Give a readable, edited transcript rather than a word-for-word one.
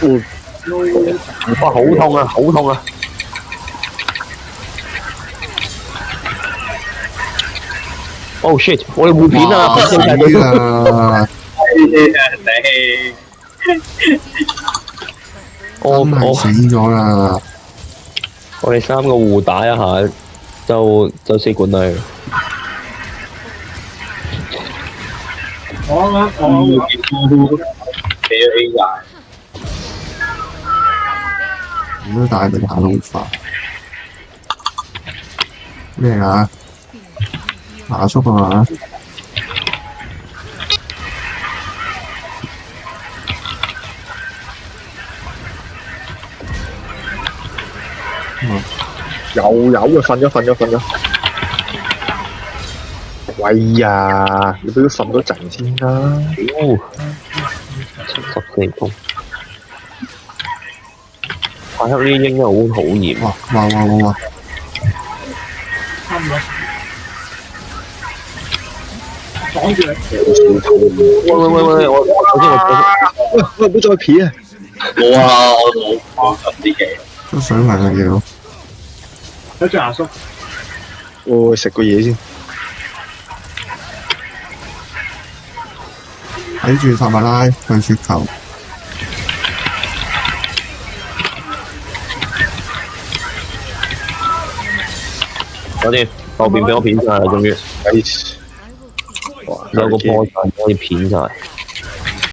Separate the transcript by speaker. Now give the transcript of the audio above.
Speaker 1: 哇，好痛啊，好痛啊！Oh shit！我哋互片啊，
Speaker 2: 哇死啦！真係死咗啦！
Speaker 1: 我哋三個互打一下，就死管啦。
Speaker 3: 俾咗 A 界。
Speaker 2: 咁都大力行得好快。咩啊？拿叔啊嘛？
Speaker 4: 又有啊！瞓咗。喂呀！你俾佢瞓多陣先啦。
Speaker 1: 74痛。快黑呢啲應該好討厭。
Speaker 2: 哇！
Speaker 4: 擋住你！喂！我唔好再片啊！
Speaker 3: 冇啊，我冇自己。
Speaker 2: 都想問嘅嘢咯。
Speaker 4: 睇住阿叔。我食個嘢先。
Speaker 2: 睇住薩馬拉去雪球。
Speaker 1: 嗰啲後邊俾我片晒啦，終於。有個波陣可以片晒。